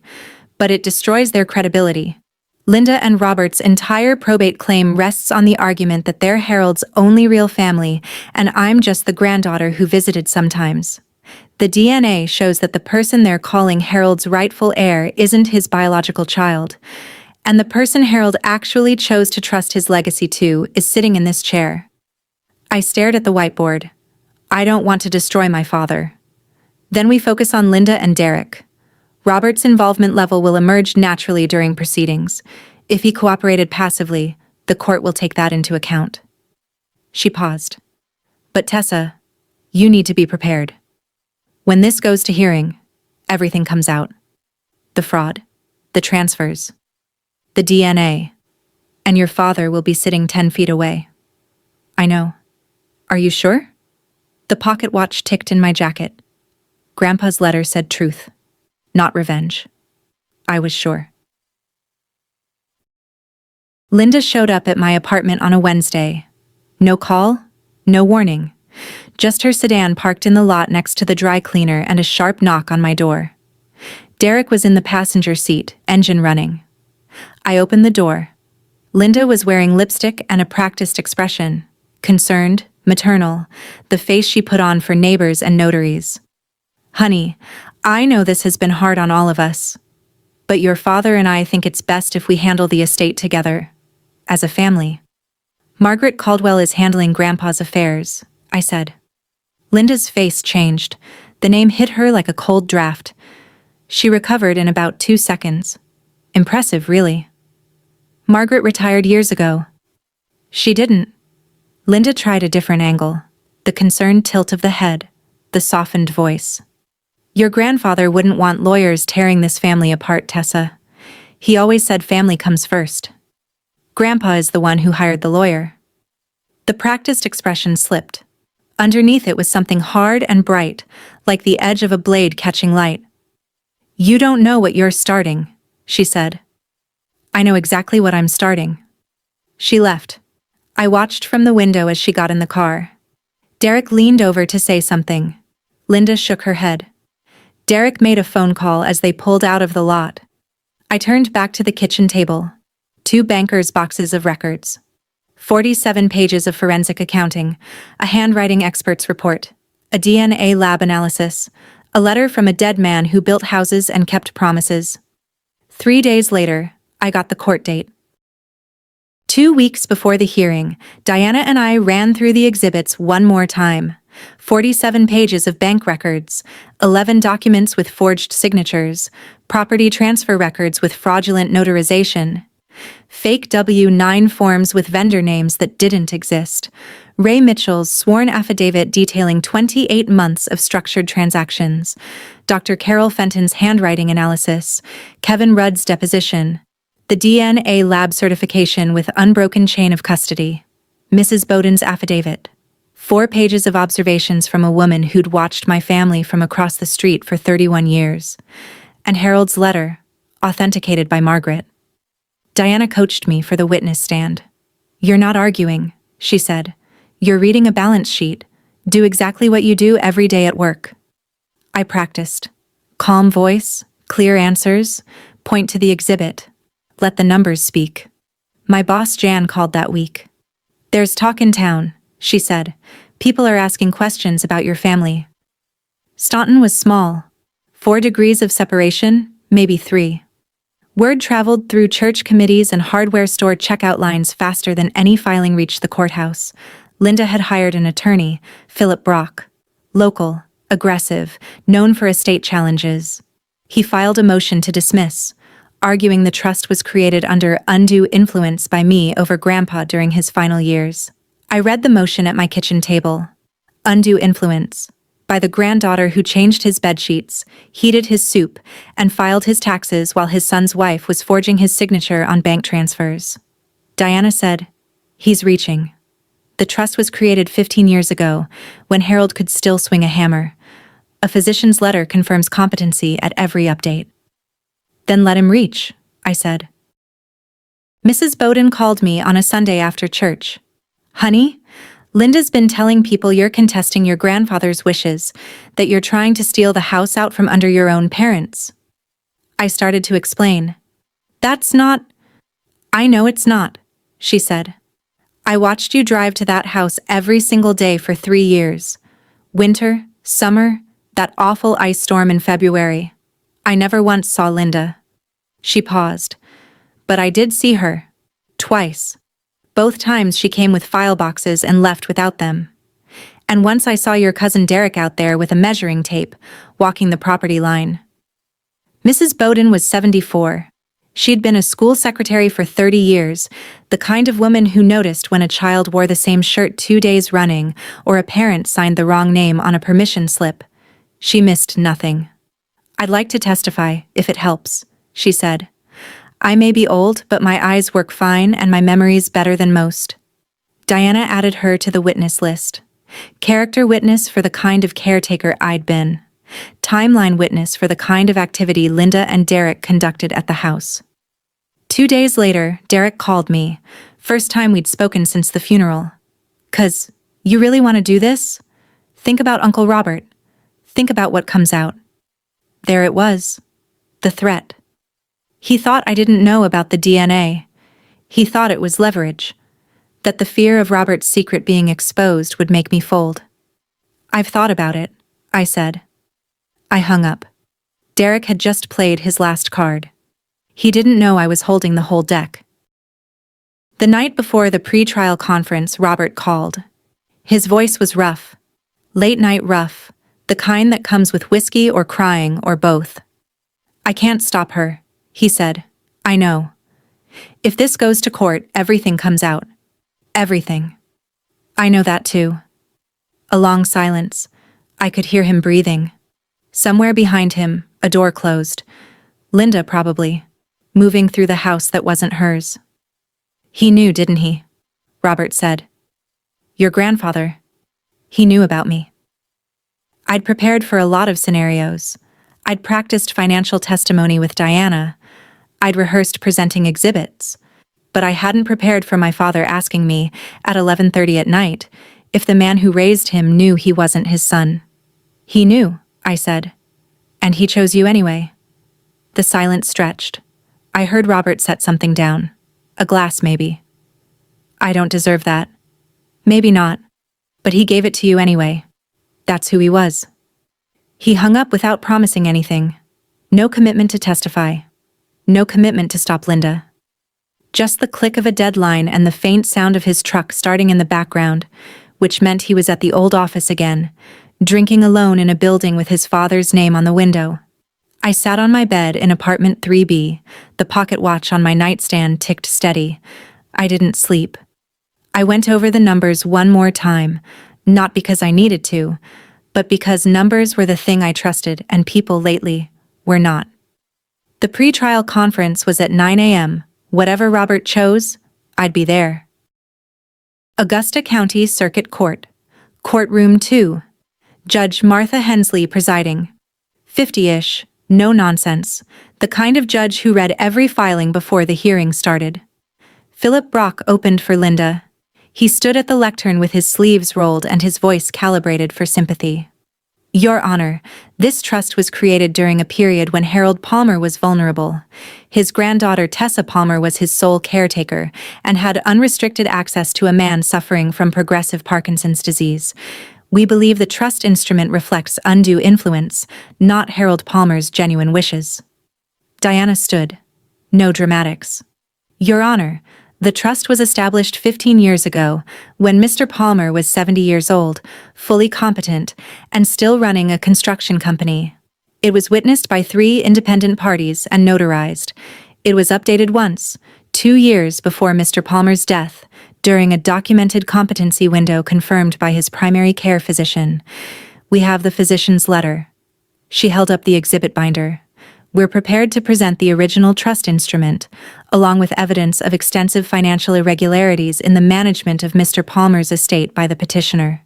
Speaker 1: But it destroys their credibility. Linda and Robert's entire probate claim rests on the argument that they're Harold's only real family, and I'm just the granddaughter who visited sometimes. The DNA shows that the person they're calling Harold's rightful heir isn't his biological child. And the person Harold actually chose to trust his legacy to is sitting in this chair. I stared at the whiteboard. I don't want to destroy my father. Then we focus on Linda and Derek. Robert's involvement level will emerge naturally during proceedings. If he cooperated passively, the court will take that into account. She paused. But Tessa, you need to be prepared. When this goes to hearing, everything comes out. The fraud, the transfers, the DNA, and your father will be sitting 10 feet away. I know. Are you sure? The pocket watch ticked in my jacket. Grandpa's letter said truth, not revenge. I was sure. Linda showed up at my apartment on a Wednesday. No call, no warning. Just her sedan parked in the lot next to the dry cleaner and a sharp knock on my door. Derek was in the passenger seat, engine running. I opened the door. Linda was wearing lipstick and a practiced expression. Concerned, maternal, the face she put on for neighbors and notaries. Honey, I know this has been hard on all of us. But your father and I think it's best if we handle the estate together. As a family. Margaret Caldwell is handling Grandpa's affairs, I said. Linda's face changed. The name hit her like a cold draft. She recovered in about 2 seconds. Impressive, really. Margaret retired years ago. She didn't. Linda tried a different angle. The concerned tilt of the head. The softened voice. Your grandfather wouldn't want lawyers tearing this family apart, Tessa. He always said family comes first. Grandpa is the one who hired the lawyer. The practiced expression slipped. Underneath it was something hard and bright, like the edge of a blade catching light. You don't know what you're starting, she said. I know exactly what I'm starting. She left. I watched from the window as she got in the car. Derek leaned over to say something. Linda shook her head. Derek made a phone call as they pulled out of the lot. I turned back to the kitchen table. 2 bankers' boxes of records. 47 pages of forensic accounting, a handwriting expert's report, a DNA lab analysis, a letter from a dead man who built houses and kept promises. 3 days later, I got the court date. 2 weeks before the hearing, Diana and I ran through the exhibits one more time. 47 pages of bank records, 11 documents with forged signatures, property transfer records with fraudulent notarization, fake W-9 forms with vendor names that didn't exist, Ray Mitchell's sworn affidavit detailing 28 months of structured transactions, Dr. Carol Fenton's handwriting analysis, Kevin Rudd's deposition, the DNA lab certification with unbroken chain of custody, Mrs. Bowden's affidavit, 4 pages of observations from a woman who'd watched my family from across the street for 31 years, and Harold's letter, authenticated by Margaret. Diana coached me for the witness stand. "You're not arguing," she said. "You're reading a balance sheet. Do exactly what you do every day at work." I practiced. Calm voice, clear answers, point to the exhibit. Let the numbers speak. My boss Jan called that week. "There's talk in town," she said. "People are asking questions about your family." Staunton was small. 4 degrees of separation, maybe 3. Word traveled through church committees and hardware store checkout lines faster than any filing reached the courthouse. Linda had hired an attorney, Philip Brock. Local, aggressive, known for estate challenges. He filed a motion to dismiss, arguing the trust was created under undue influence by me over Grandpa during his final years. I read the motion at my kitchen table. Undue influence. By the granddaughter who changed his bedsheets, heated his soup, and filed his taxes while his son's wife was forging his signature on bank transfers. Diana said, "He's reaching." The trust was created 15 years ago, when Harold could still swing a hammer. A physician's letter confirms competency at every update. "Then let him reach," I said. Mrs. Bowden called me on a Sunday after church. "Honey, Linda's been telling people you're contesting your grandfather's wishes, that you're trying to steal the house out from under your own parents." I started to explain. "That's not—" "I know it's not," she said. "I watched you drive to that house every single day for 3 years. Winter, summer, that awful ice storm in February. I never once saw Linda." She paused. "But I did see her. Twice. Both times she came with file boxes and left without them. And once I saw your cousin Derek out there with a measuring tape, walking the property line." Mrs. Bowden was 74. She'd been a school secretary for 30 years, the kind of woman who noticed when a child wore the same shirt 2 days running or a parent signed the wrong name on a permission slip. She missed nothing. "I'd like to testify, if it helps," she said. "I may be old, but my eyes work fine and my memory's better than most." Diana added her to the witness list. Character witness for the kind of caretaker I'd been. Timeline witness for the kind of activity Linda and Derek conducted at the house. 2 days later, Derek called me, first time we'd spoken since the funeral. "'Cause, you really want to do this? Think about Uncle Robert. Think about what comes out." There it was. The threat. He thought I didn't know about the DNA. He thought it was leverage. That the fear of Robert's secret being exposed would make me fold. "I've thought about it," I said. I hung up. Derek had just played his last card. He didn't know I was holding the whole deck. The night before the pre-trial conference, Robert called. His voice was rough. Late-night rough, the kind that comes with whiskey or crying or both. "I can't stop her," he said. "I know. If this goes to court, everything comes out. Everything." "I know that too." A long silence. I could hear him breathing. Somewhere behind him, a door closed. Linda, probably, moving through the house that wasn't hers. "He knew, didn't he?" Robert said. "Your grandfather. He knew about me." I'd prepared for a lot of scenarios. I'd practiced financial testimony with Diana. I'd rehearsed presenting exhibits. But I hadn't prepared for my father asking me, at 11:30 at night, if the man who raised him knew he wasn't his son. "He knew," I said. "And he chose you anyway." The silence stretched. I heard Robert set something down. A glass, maybe. "I don't deserve that." "Maybe not. But he gave it to you anyway. That's who he was." He hung up without promising anything. No commitment to testify. No commitment to stop Linda. Just the click of a deadline and the faint sound of his truck starting in the background, which meant he was at the old office again, drinking alone in a building with his father's name on the window. I sat on my bed in apartment 3B, the pocket watch on my nightstand ticked steady. I didn't sleep. I went over the numbers one more time, not because I needed to, but because numbers were the thing I trusted and people lately were not. The pre-trial conference was at 9 a.m. Whatever Robert chose, I'd be there. Augusta County Circuit Court. Courtroom 2. Judge Martha Hensley presiding. 50-ish, no nonsense, the kind of judge who read every filing before the hearing started. Philip Brock opened for Linda. He stood at the lectern with his sleeves rolled and his voice calibrated for sympathy. Your Honor, this trust was created during a period when Harold Palmer was vulnerable. His granddaughter Tessa Palmer was his sole caretaker and had unrestricted access to a man suffering from progressive Parkinson's disease. We believe the trust instrument reflects undue influence, not Harold Palmer's genuine wishes. Diana stood. No dramatics. Your Honor, the trust was established 15 years ago, when Mr. Palmer was 70 years old, fully competent, and still running a construction company. It was witnessed by 3 independent parties and notarized. It was updated once, 2 years before Mr. Palmer's death, during a documented competency window confirmed by his primary care physician. We have the physician's letter. She held up the exhibit binder. We're prepared to present the original trust instrument, along with evidence of extensive financial irregularities in the management of Mr. Palmer's estate by the petitioner.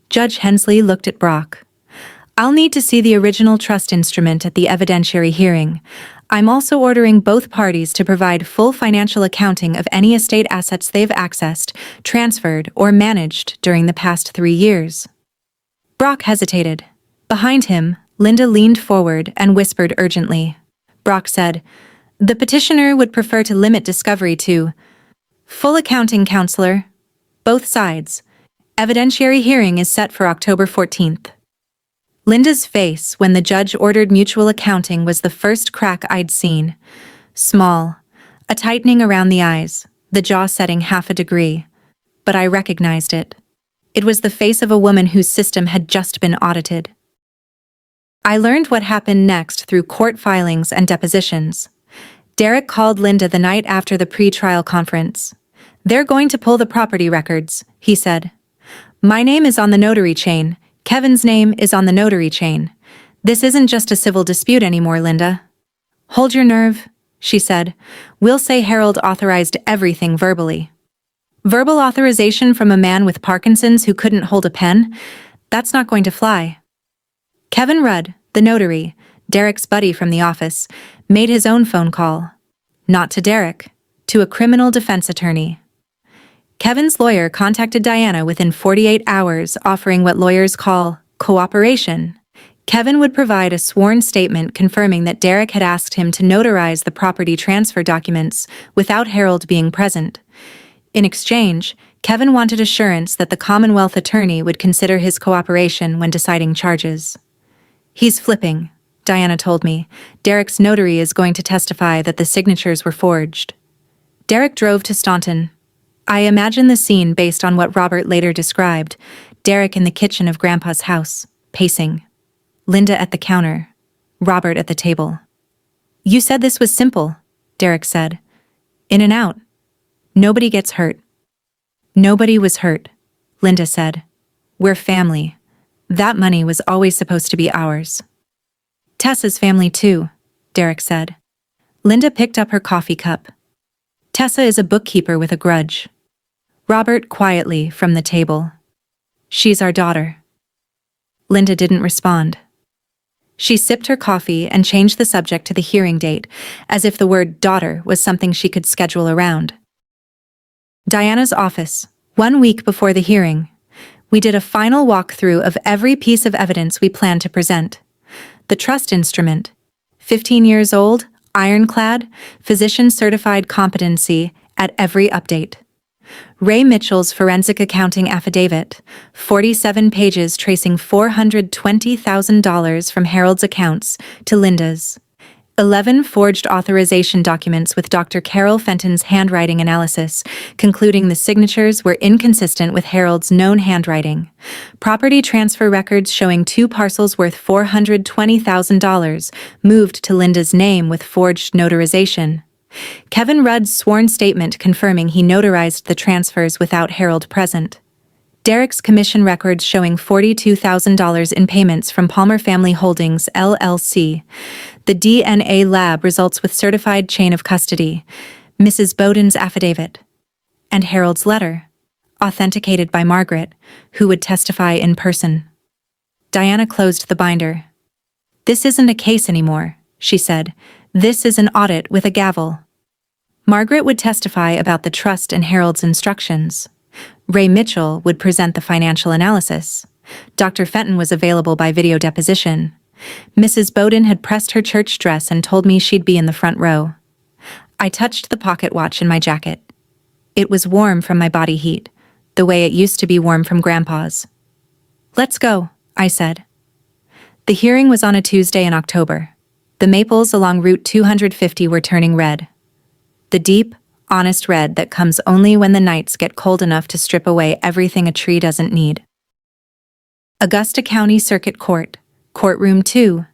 Speaker 1: Judge Hensley looked at Brock. I'll need to see the original trust instrument at the evidentiary hearing. I'm also ordering both parties to provide full financial accounting of any estate assets they've accessed, transferred, or managed during the past 3 years. Brock hesitated. Behind him, Linda leaned forward and whispered urgently. Brock said, "The petitioner would prefer to limit discovery to full accounting, counselor. Both sides. Evidentiary hearing is set for October 14th. Linda's face when the judge ordered mutual accounting was the first crack I'd seen. Small, a tightening around the eyes, the jaw setting half a degree. But I recognized it. It was the face of a woman whose system had just been audited. I learned what happened next through court filings and depositions. Derek called Linda the night after the pre-trial conference. They're going to pull the property records, he said. My name is on the notary chain. Kevin's name is on the notary chain. This isn't just a civil dispute anymore, Linda. Hold your nerve, she said. We'll say Harold authorized everything verbally. Verbal authorization from a man with Parkinson's who couldn't hold a pen? That's not going to fly. Kevin Rudd, the notary, Derek's buddy from the office, made his own phone call. Not to Derek, to a criminal defense attorney. Kevin's lawyer contacted Diana within 48 hours, offering what lawyers call cooperation. Kevin would provide a sworn statement confirming that Derek had asked him to notarize the property transfer documents without Harold being present. In exchange, Kevin wanted assurance that the Commonwealth attorney would consider his cooperation when deciding charges. He's flipping, Diana told me. Derek's notary is going to testify that the signatures were forged. Derek drove to Staunton. I imagine the scene based on what Robert later described. Derek in the kitchen of Grandpa's house, pacing. Linda at the counter. Robert at the table. You said this was simple, Derek said. In and out. Nobody gets hurt. Nobody was hurt, Linda said. We're family. That money was always supposed to be ours. Tessa's family too, Derek said. Linda picked up her coffee cup. Tessa is a bookkeeper with a grudge. Robert quietly from the table. She's our daughter. Linda didn't respond. She sipped her coffee and changed the subject to the hearing date, as if the word daughter was something she could schedule around. Diana's office, 1 week before the hearing. We did a final walkthrough of every piece of evidence we planned to present. The trust instrument, 15 years old, ironclad, physician-certified competency at every update. Ray Mitchell's forensic accounting affidavit, 47 pages tracing $420,000 from Harold's accounts to Linda's. 11 forged authorization documents with Dr. Carol Fenton's handwriting analysis, concluding the signatures were inconsistent with Harold's known handwriting. Property transfer records showing 2 parcels worth $420,000 moved to Linda's name with forged notarization. Kevin Rudd's sworn statement confirming he notarized the transfers without Harold present. Derek's commission records showing $42,000 in payments from Palmer Family Holdings, LLC. The DNA lab results with certified chain of custody. Mrs. Bowden's affidavit. And Harold's letter, authenticated by Margaret, who would testify in person. Diana closed the binder. "This isn't a case anymore," she said. "This is an audit with a gavel." Margaret would testify about the trust and Harold's instructions. Ray Mitchell would present the financial analysis. Dr. Fenton was available by video deposition. Mrs. Bowden had pressed her church dress and told me she'd be in the front row. I touched the pocket watch in my jacket. It was warm from my body heat, the way it used to be warm from Grandpa's. "Let's go," I said. The hearing was on a Tuesday in October. The maples along Route 250 were turning red. The deep, honest red that comes only when the nights get cold enough to strip away everything a tree doesn't need. Augusta County Circuit Court, Courtroom 2,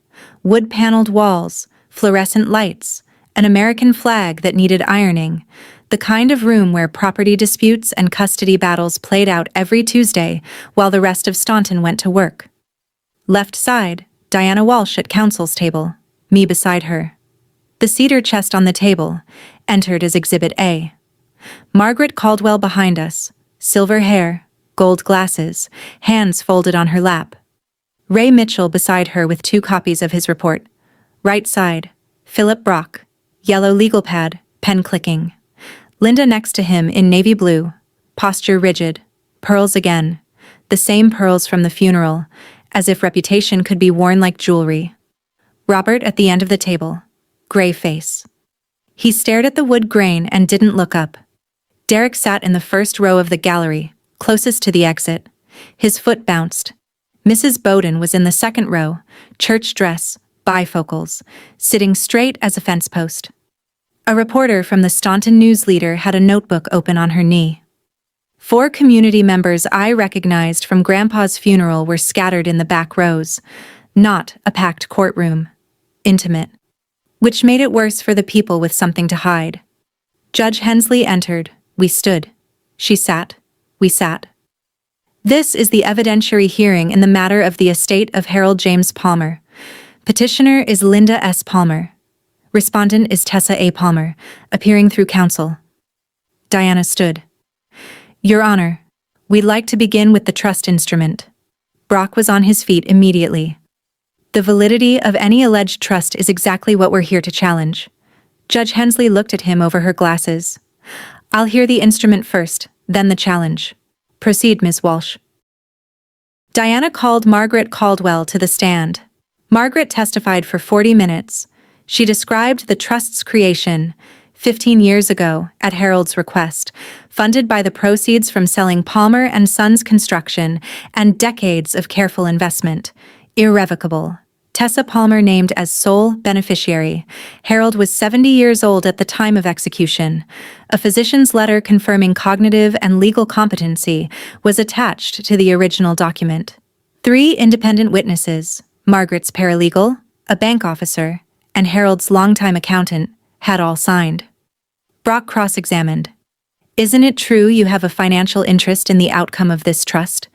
Speaker 1: wood-paneled walls, fluorescent lights, an American flag that needed ironing, the kind of room where property disputes and custody battles played out every Tuesday while the rest of Staunton went to work. Left side, Diana Walsh at counsel's table, me beside her. The cedar chest on the table, entered as Exhibit A. Margaret Caldwell behind us, silver hair, gold glasses, hands folded on her lap. Ray Mitchell beside her with 2 copies of his report. Right side, Philip Brock, yellow legal pad, pen clicking. Linda next to him in navy blue, posture rigid, pearls again, the same pearls from the funeral, as if reputation could be worn like jewelry. Robert at the end of the table, gray face. He stared at the wood grain and didn't look up. Derek sat in the first row of the gallery, closest to the exit. His foot bounced. Mrs. Bowden was in the second row, church dress, bifocals, sitting straight as a fence post. A reporter from the Staunton News Leader had a notebook open on her knee. 4 community members I recognized from Grandpa's funeral were scattered in the back rows. Not a packed courtroom. Intimate. Which made it worse for the people with something to hide. Judge Hensley entered. We stood. She sat. We sat. This is the evidentiary hearing in the matter of the estate of Harold James Palmer. Petitioner is Linda S. Palmer. Respondent is Tessa A. Palmer, appearing through counsel. Diana stood. Your Honor, we'd like to begin with the trust instrument. Brock was on his feet immediately. The validity of any alleged trust is exactly what we're here to challenge. Judge Hensley looked at him over her glasses. I'll hear the instrument first, then the challenge. Proceed, Ms. Walsh. Diana called Margaret Caldwell to the stand. Margaret testified for 40 minutes. She described the trust's creation, 15 years ago, at Harold's request, funded by the proceeds from selling Palmer and Sons Construction and decades of careful investment. Irrevocable. Tessa Palmer named as sole beneficiary. Harold was 70 years old at the time of execution. A physician's letter confirming cognitive and legal competency was attached to the original document. 3 independent witnesses, Margaret's paralegal, a bank officer, and Harold's longtime accountant, had all signed. Brock cross-examined. Isn't it true you have a financial interest in the outcome of this trust?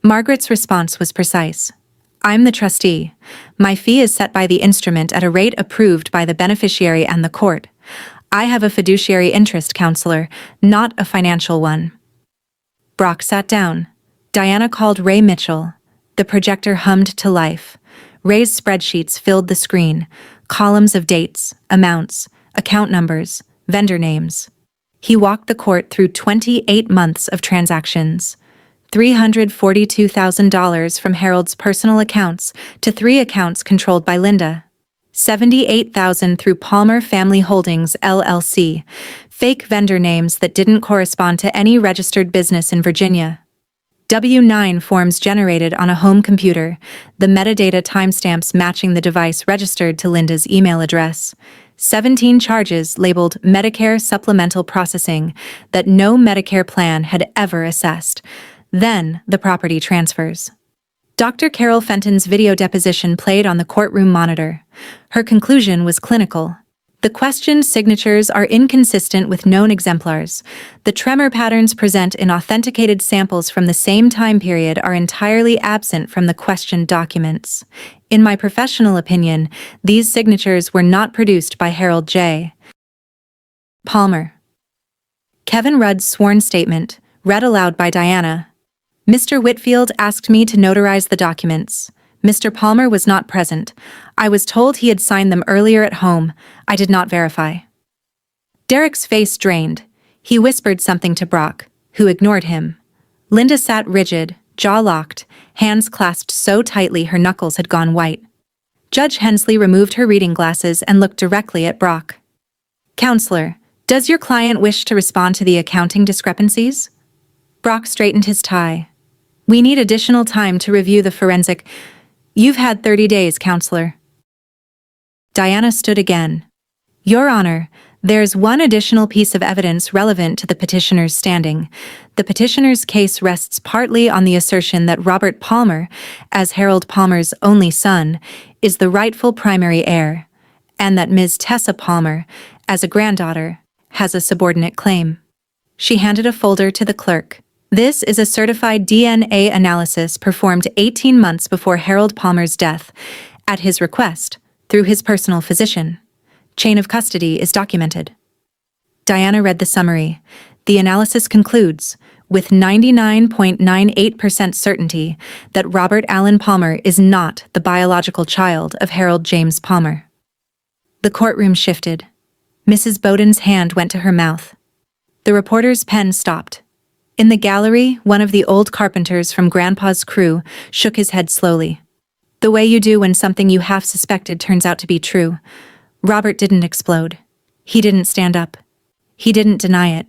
Speaker 1: Margaret's response was precise. I'm the trustee. My fee is set by the instrument at a rate approved by the beneficiary and the court. I have a fiduciary interest, counselor, not a financial one. Brock sat down. Diana called Ray Mitchell. The projector hummed to life. Ray's spreadsheets filled the screen, columns of dates, amounts, account numbers, vendor names. He walked the court through 28 months of transactions. $342,000 from Harold's personal accounts to 3 accounts controlled by Linda. $78,000 through Palmer Family Holdings, LLC, fake vendor names that didn't correspond to any registered business in Virginia. W9 forms generated on a home computer, the metadata timestamps matching the device registered to Linda's email address. 17 charges labeled Medicare Supplemental Processing that no Medicare plan had ever assessed. Then the property transfers. Dr. Carol Fenton's video deposition played on the courtroom monitor. Her conclusion was clinical. The questioned signatures are inconsistent with known exemplars. The tremor patterns present in authenticated samples from the same time period are entirely absent from the questioned documents. In my professional opinion, these signatures were not produced by Harold J. Palmer. Kevin Rudd's sworn statement, read aloud by Diana. Mr. Whitfield asked me to notarize the documents. Mr. Palmer was not present. I was told he had signed them earlier at home. I did not verify. Derek's face drained. He whispered something to Brock, who ignored him. Linda sat rigid, jaw locked, hands clasped so tightly her knuckles had gone white. Judge Hensley removed her reading glasses and looked directly at Brock. Counselor, does your client wish to respond to the accounting discrepancies? Brock straightened his tie. We need additional time to review the forensic. You've had 30 days, Counselor. Diana stood again. Your Honor, there's one additional piece of evidence relevant to the petitioner's standing. The petitioner's case rests partly on the assertion that Robert Palmer, as Harold Palmer's only son, is the rightful primary heir, and that Ms. Tessa Palmer, as a granddaughter, has a subordinate claim. She handed a folder to the clerk. This is a certified DNA analysis performed 18 months before Harold Palmer's death, at his request, through his personal physician. Chain of custody is documented. Diana read the summary. The analysis concludes, with 99.98% certainty, that Robert Allen Palmer is not the biological child of Harold James Palmer. The courtroom shifted. Mrs. Bowden's hand went to her mouth. The reporter's pen stopped. In the gallery, one of the old carpenters from Grandpa's crew shook his head slowly. The way you do when something you half suspected turns out to be true. Robert didn't explode. He didn't stand up. He didn't deny it.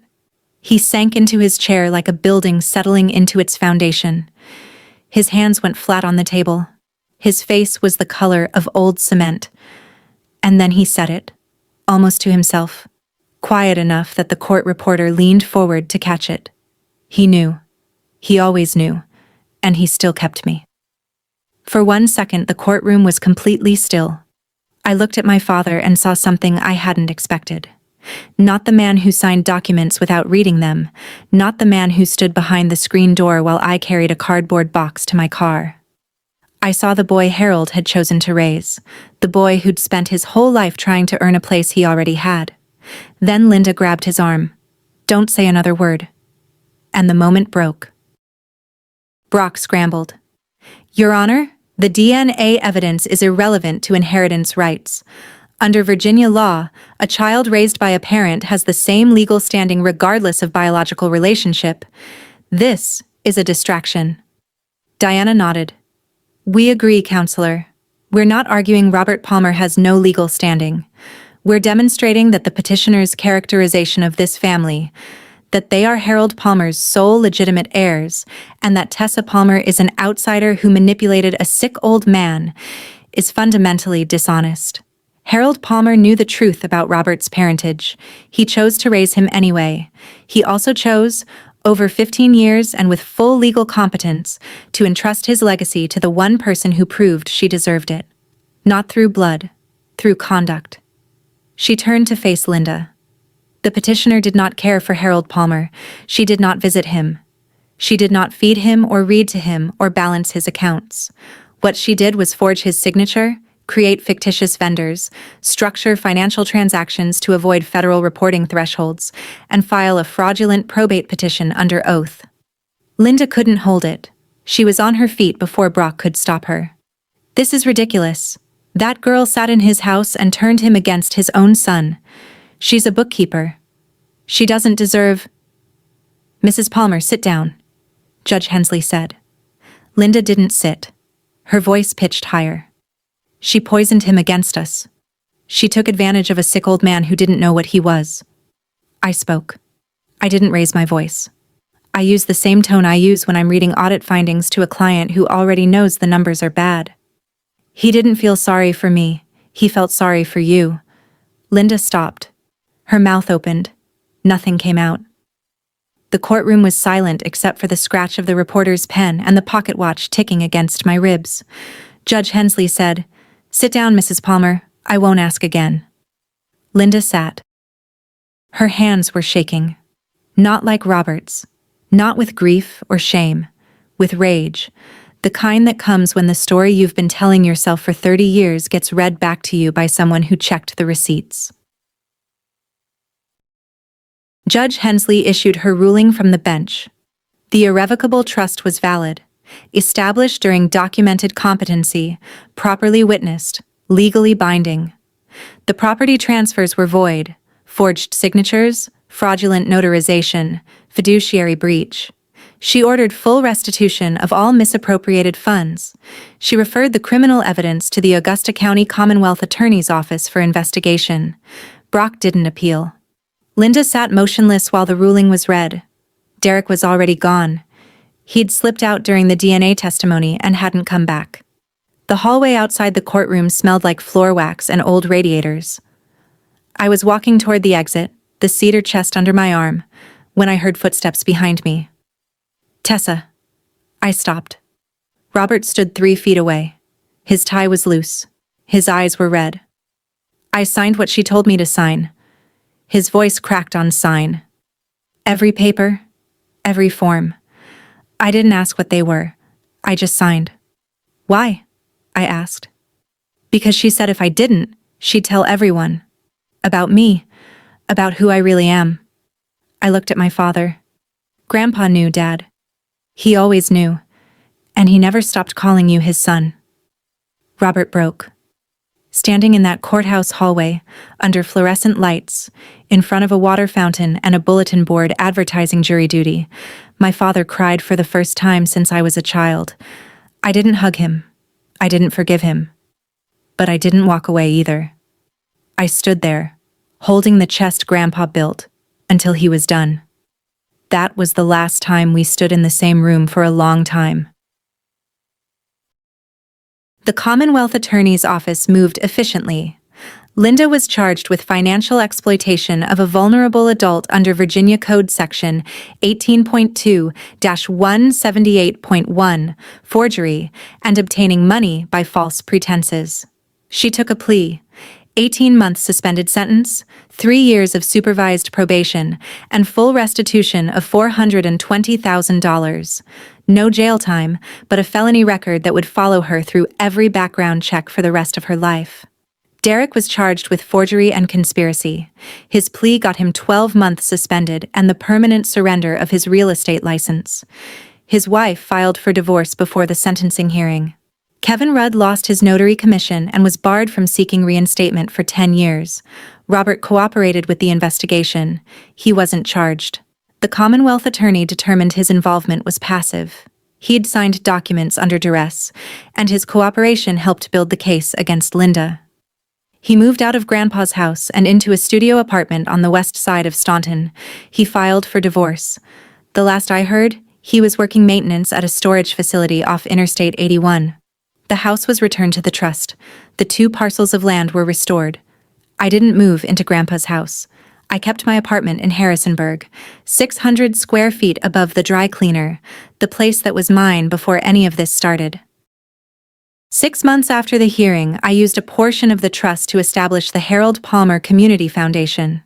Speaker 1: He sank into his chair like a building settling into its foundation. His hands went flat on the table. His face was the color of old cement. And then he said it, almost to himself, quiet enough that the court reporter leaned forward to catch it. He knew. He always knew. And he still kept me. For 1 second, the courtroom was completely still. I looked at my father and saw something I hadn't expected. Not the man who signed documents without reading them, not the man who stood behind the screen door while I carried a cardboard box to my car. I saw the boy Harold had chosen to raise, the boy who'd spent his whole life trying to earn a place he already had. Then Linda grabbed his arm. Don't say another word. And the moment broke. Brock scrambled. Your Honor, the DNA evidence is irrelevant to inheritance rights. Under Virginia law, a child raised by a parent has the same legal standing regardless of biological relationship. This is a distraction. Diana nodded. We agree, Counselor. We're not arguing Robert Palmer has no legal standing. We're demonstrating that the petitioner's characterization of this family, that they are Harold Palmer's sole legitimate heirs, and that Tessa Palmer is an outsider who manipulated a sick old man, is fundamentally dishonest. Harold Palmer knew the truth about Robert's parentage. He chose to raise him anyway. He also chose, over 15 years and with full legal competence, to entrust his legacy to the one person who proved she deserved it. Not through blood, through conduct. She turned to face Linda. The petitioner did not care for Harold Palmer. She did not visit him. She did not feed him or read to him or balance his accounts. What she did was forge his signature, create fictitious vendors, structure financial transactions to avoid federal reporting thresholds, and file a fraudulent probate petition under oath. Linda couldn't hold it. She was on her feet before Brock could stop her. This is ridiculous. That girl sat in his house and turned him against his own son. She's a bookkeeper. She doesn't deserve— Mrs. Palmer, sit down, Judge Hensley said. Linda didn't sit. Her voice pitched higher. She poisoned him against us. She took advantage of a sick old man who didn't know what he was. I spoke. I didn't raise my voice. I use the same tone I use when I'm reading audit findings to a client who already knows the numbers are bad. He didn't feel sorry for me. He felt sorry for you. Linda stopped. Her mouth opened. Nothing came out. The courtroom was silent except for the scratch of the reporter's pen and the pocket watch ticking against my ribs. Judge Hensley said, "Sit down, Mrs. Palmer. I won't ask again." Linda sat. Her hands were shaking. Not like Robert's. Not with grief or shame. With rage. The kind that comes when the story you've been telling yourself for 30 years gets read back to you by someone who checked the receipts. Judge Hensley issued her ruling from the bench. The irrevocable trust was valid, established during documented competency, properly witnessed, legally binding. The property transfers were void, forged signatures, fraudulent notarization, fiduciary breach. She ordered full restitution of all misappropriated funds. She referred the criminal evidence to the Augusta County Commonwealth Attorney's Office for investigation. Brock didn't appeal. Linda sat motionless while the ruling was read. Derek was already gone. He'd slipped out during the DNA testimony and hadn't come back. The hallway outside the courtroom smelled like floor wax and old radiators. I was walking toward the exit, the cedar chest under my arm, when I heard footsteps behind me. "Tessa." I stopped. Robert stood 3 feet away. His tie was loose. His eyes were red. "I signed what she told me to sign." His voice cracked on sign. "Every paper, every form. I didn't ask what they were. I just signed." "Why?" I asked. "Because she said if I didn't, she'd tell everyone. About me, about who I really am." I looked at my father. "Grandpa knew, Dad. He always knew. And he never stopped calling you his son." Robert broke. Standing in that courthouse hallway, under fluorescent lights, in front of a water fountain and a bulletin board advertising jury duty, my father cried for the first time since I was a child. I didn't hug him. I didn't forgive him. But I didn't walk away either. I stood there, holding the chest Grandpa built, until he was done. That was the last time we stood in the same room for a long time. The Commonwealth Attorney's Office moved efficiently. Linda was charged with financial exploitation of a vulnerable adult under Virginia Code Section 18.2-178.1, forgery, and obtaining money by false pretenses. She took a plea, 18-month suspended sentence, 3 years of supervised probation, and full restitution of $420,000. No jail time, but a felony record that would follow her through every background check for the rest of her life. Derek was charged with forgery and conspiracy. His plea got him 12 months suspended and the permanent surrender of his real estate license. His wife filed for divorce before the sentencing hearing. Kevin Rudd lost his notary commission and was barred from seeking reinstatement for 10 years. Robert cooperated with the investigation. He wasn't charged. The Commonwealth attorney determined his involvement was passive. He'd signed documents under duress, and his cooperation helped build the case against Linda. He moved out of Grandpa's house and into a studio apartment on the west side of Staunton. He filed for divorce. The last I heard, he was working maintenance at a storage facility off Interstate 81. The house was returned to the trust. The 2 parcels of land were restored. I didn't move into Grandpa's house. I kept my apartment in Harrisonburg, 600 square feet above the dry cleaner, the place that was mine before any of this started. 6 months after the hearing, I used a portion of the trust to establish the Harold Palmer Community Foundation.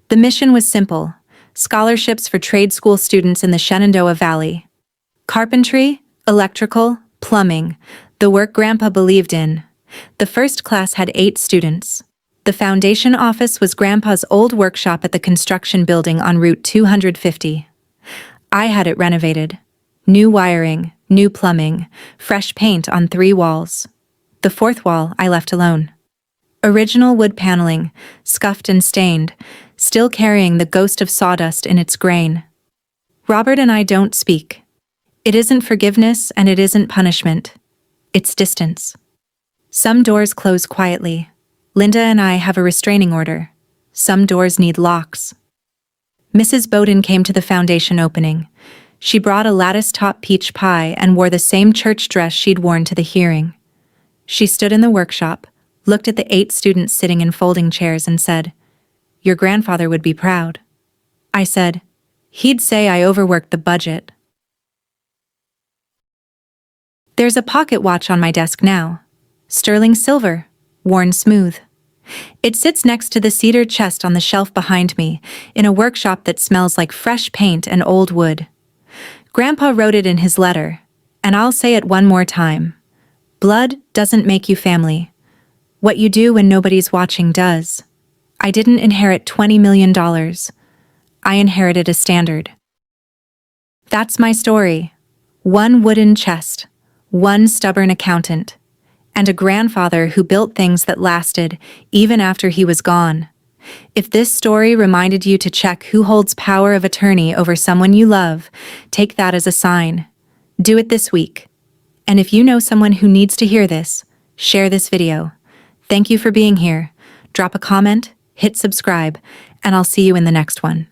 Speaker 1: The mission was simple: scholarships for trade school students in the Shenandoah Valley. Carpentry, electrical, plumbing, the work Grandpa believed in. The first class had 8 students. The foundation office was Grandpa's old workshop at the construction building on Route 250. I had it renovated. New wiring, new plumbing, fresh paint on 3 walls. The 4th wall I left alone. Original wood paneling, scuffed and stained, still carrying the ghost of sawdust in its grain. Robert and I don't speak. It isn't forgiveness and it isn't punishment. It's distance. Some doors close quietly. Linda and I have a restraining order. Some doors need locks. Mrs. Bowden came to the foundation opening. She brought a lattice-top peach pie and wore the same church dress she'd worn to the hearing. She stood in the workshop, looked at the 8 students sitting in folding chairs and said, "Your grandfather would be proud." I said, "He'd say I overworked the budget." There's a pocket watch on my desk now. Sterling silver, worn smooth. It sits next to the cedar chest on the shelf behind me, in a workshop that smells like fresh paint and old wood. Grandpa wrote it in his letter, and I'll say it one more time. Blood doesn't make you family. What you do when nobody's watching does. I didn't inherit $20 million. I inherited a standard. That's my story. One wooden chest, one stubborn accountant, and a grandfather who built things that lasted even after he was gone. If this story reminded you to check who holds power of attorney over someone you love, take that as a sign. Do it this week. And if you know someone who needs to hear this, share this video. Thank you for being here. Drop a comment, hit subscribe, and I'll see you in the next one.